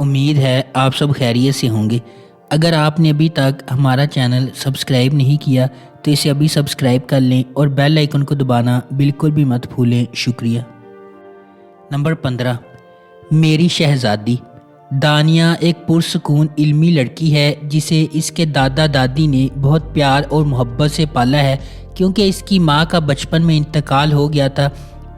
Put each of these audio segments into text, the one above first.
امید ہے آپ سب خیریت سے ہوں گے۔ اگر آپ نے ابھی تک ہمارا چینل سبسکرائب نہیں کیا تو اسے ابھی سبسکرائب کر لیں اور بیل آئیکن کو دبانا بالکل بھی مت بھولیں۔ شکریہ۔ نمبر 15، میری شہزادی۔ دانیہ ایک پرسکون علمی لڑکی ہے جسے اس کے دادا دادی نے بہت پیار اور محبت سے پالا ہے۔ کیونکہ اس کی ماں کا بچپن میں انتقال ہو گیا تھا،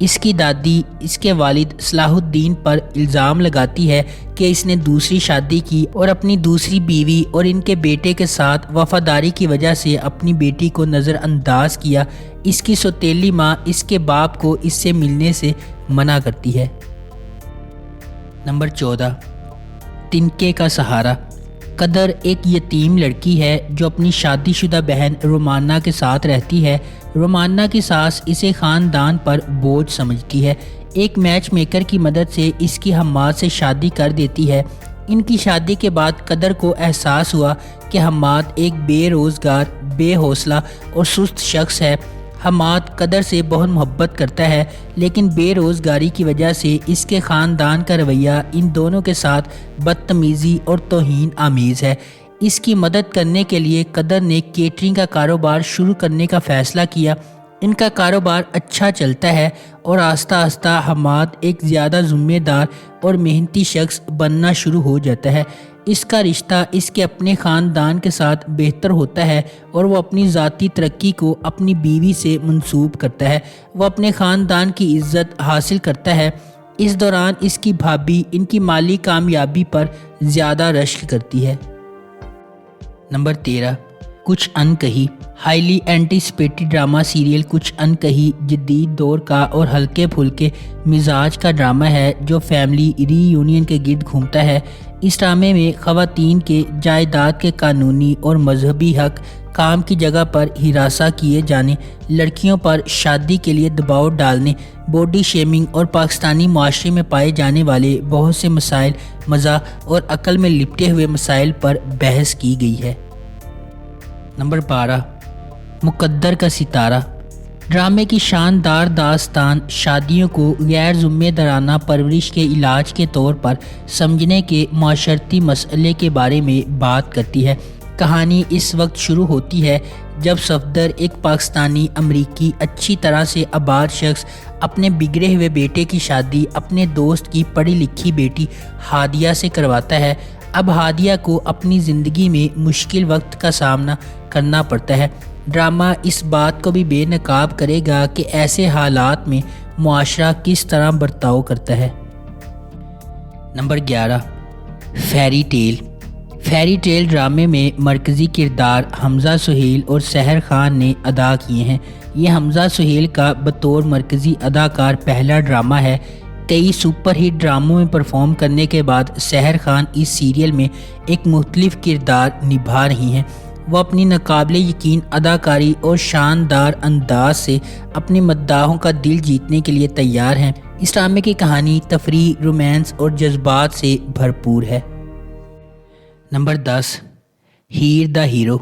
اس کی دادی اس کے والد صلاح الدین پر الزام لگاتی ہے کہ اس نے دوسری شادی کی اور اپنی دوسری بیوی اور ان کے بیٹے کے ساتھ وفاداری کی وجہ سے اپنی بیٹی کو نظر انداز کیا۔ اس کی سوتیلی ماں اس کے باپ کو اس سے ملنے سے منع کرتی ہے۔ نمبر 14، تنکے کا سہارا۔ قدر ایک یتیم لڑکی ہے جو اپنی شادی شدہ بہن رومانہ کے ساتھ رہتی ہے۔ رومانہ کی ساس اسے خاندان پر بوجھ سمجھتی ہے۔ ایک میچ میکر کی مدد سے اس کی حماد سے شادی کر دیتی ہے۔ ان کی شادی کے بعد قدر کو احساس ہوا کہ حماد ایک بے روزگار، بے حوصلہ اور سست شخص ہے۔ حماد قدر سے بہت محبت کرتا ہے، لیکن بے روزگاری کی وجہ سے اس کے خاندان کا رویہ ان دونوں کے ساتھ بدتمیزی اور توہین آمیز ہے۔ اس کی مدد کرنے کے لیے قدر نے کیٹرنگ کا کاروبار شروع کرنے کا فیصلہ کیا۔ ان کا کاروبار اچھا چلتا ہے اور آہستہ آہستہ حماد ایک زیادہ ذمہ دار اور محنتی شخص بننا شروع ہو جاتا ہے۔ اس کا رشتہ اس کے اپنے خاندان کے ساتھ بہتر ہوتا ہے اور وہ اپنی ذاتی ترقی کو اپنی بیوی سے منسوب کرتا ہے۔ وہ اپنے خاندان کی عزت حاصل کرتا ہے۔ اس دوران اس کی بھابھی ان کی مالی کامیابی پر زیادہ رشک کرتی ہے۔ نمبر 13، کچھ انکہی۔ ہائیلی اینٹیسپیٹڈ ڈرامہ سیریل کچھ انکہی جدید دور کا اور ہلکے پھلکے مزاج کا ڈرامہ ہے جو فیملی ری یونین کے گرد گھومتا ہے۔ اس ڈرامے میں خواتین کے جائیداد کے قانونی اور مذہبی حق، کام کی جگہ پر ہراساں کیے جانے، لڑکیوں پر شادی کے لیے دباؤ ڈالنے، باڈی شیمنگ اور پاکستانی معاشرے میں پائے جانے والے بہت سے مسائل، مزاح اور عقل میں لپٹے ہوئے مسائل پر بحث کی گئی ہے۔ نمبر 12، مقدر کا ستارہ۔ ڈرامے کی شاندار داستان شادیوں کو غیر ذمہ دارانہ پرورش کے علاج کے طور پر سمجھنے کے معاشرتی مسئلے کے بارے میں بات کرتی ہے۔ کہانی اس وقت شروع ہوتی ہے جب صفدر، ایک پاکستانی امریکی اچھی طرح سے آباد شخص، اپنے بگڑے ہوئے بیٹے کی شادی اپنے دوست کی پڑھی لکھی بیٹی ہادیہ سے کرواتا ہے۔ اب ہادیہ کو اپنی زندگی میں مشکل وقت کا سامنا کرنا پڑتا ہے۔ ڈرامہ اس بات کو بھی بے نقاب کرے گا کہ ایسے حالات میں معاشرہ کس طرح برتاؤ کرتا ہے۔ Number 11، fairy tale. Fairy tale ڈرامے میں مرکزی کردار حمزہ سہیل اور سحر خان نے ادا کیے ہیں۔ یہ حمزہ سہیل کا بطور مرکزی اداکار پہلا ڈرامہ ہے۔ کئی سپر ہٹ ڈراموں میں پرفارم کرنے کے بعد سحر خان اس سیریل میں ایک مختلف کردار نبھا رہی ہیں۔ وہ اپنی ناقابل یقین اداکاری اور شاندار انداز سے اپنے مداحوں کا دل جیتنے کے لیے تیار ہیں۔ اس ڈرامے کی کہانی تفریح، رومانس اور جذبات سے بھرپور ہے۔ Number 10، Heer the hero.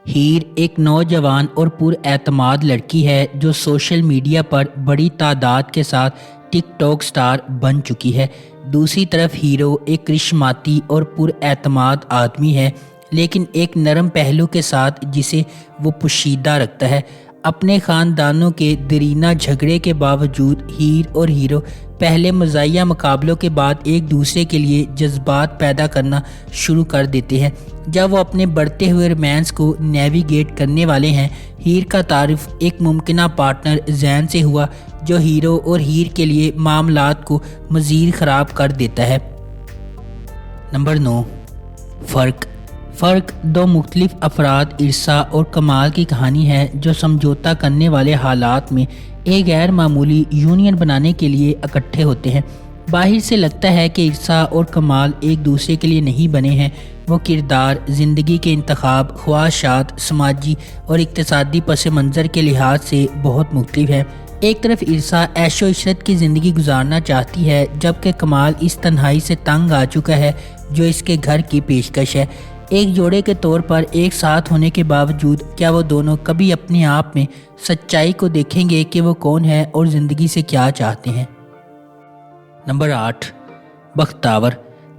ہیر ایک نوجوان اور پر اعتماد لڑکی ہے جو سوشل میڈیا پر بڑی تعداد کے ساتھ ٹک ٹاک سٹار بن چکی ہے۔ دوسری طرف ہیرو ایک کرشماتی اور پر اعتماد آدمی ہے، لیکن ایک نرم پہلو کے ساتھ جسے وہ پوشیدہ رکھتا ہے۔ اپنے خاندانوں کے دیرینہ جھگڑے کے باوجود ہیر اور ہیرو پہلے مزاحیہ مقابلوں کے بعد ایک دوسرے کے لیے جذبات پیدا کرنا شروع کر دیتے ہیں۔ جب وہ اپنے بڑھتے ہوئے رومانس کو نیویگیٹ کرنے والے ہیں، ہیر کا تعارف ایک ممکنہ پارٹنر زین سے ہوا جو ہیرو اور ہیر کے لیے معاملات کو مزید خراب کر دیتا ہے۔ نمبر 9، فرق دو مختلف افراد عرصہ اور کمال کی کہانی ہے جو سمجھوتہ کرنے والے حالات میں ایک غیر معمولی یونین بنانے کے لیے اکٹھے ہوتے ہیں۔ باہر سے لگتا ہے کہ عرصہ اور کمال ایک دوسرے کے لیے نہیں بنے ہیں۔ وہ کردار، زندگی کے انتخاب، خواہشات، سماجی اور اقتصادی پس منظر کے لحاظ سے بہت مختلف ہیں۔ ایک طرف عرصہ عیش و عشرت کی زندگی گزارنا چاہتی ہے، جبکہ کمال اس تنہائی سے تنگ آ چکا ہے جو اس کے گھر کی پیشکش ہے۔ ایک جوڑے کے طور پر ایک ساتھ ہونے کے باوجود کیا وہ دونوں کبھی اپنے آپ میں سچائی کو دیکھیں گے کہ وہ کون ہے اور زندگی سے کیا چاہتے ہیں؟ نمبر 8، بختاور۔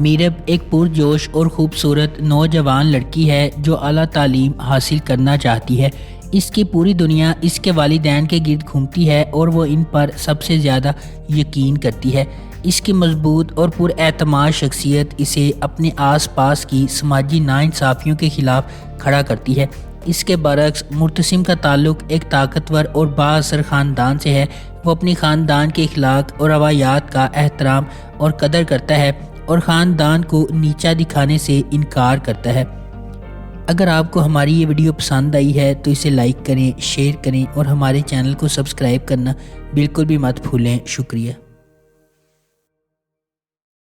میرب ایک پرجوش اور خوبصورت نوجوان لڑکی ہے جو اعلیٰ تعلیم حاصل کرنا چاہتی ہے۔ اس کی پوری دنیا اس کے والدین کے گرد گھومتی ہے اور وہ ان پر سب سے زیادہ یقین کرتی ہے۔ اس کی مضبوط اور پر اعتماد شخصیت اسے اپنے آس پاس کی سماجی ناانصافیوں کے خلاف کھڑا کرتی ہے۔ اس کے برعکس مرتسم کا تعلق ایک طاقتور اور بااثر خاندان سے ہے۔ وہ اپنی خاندان کے اخلاق اور روایات کا احترام اور قدر کرتا ہے اور خاندان کو نیچا دکھانے سے انکار کرتا ہے۔ اگر آپ کو ہماری یہ ویڈیو پسند آئی ہے تو اسے لائک کریں، شیئر کریں اور ہمارے چینل کو سبسکرائب کرنا بالکل بھی مت بھولیں۔ شکریہ۔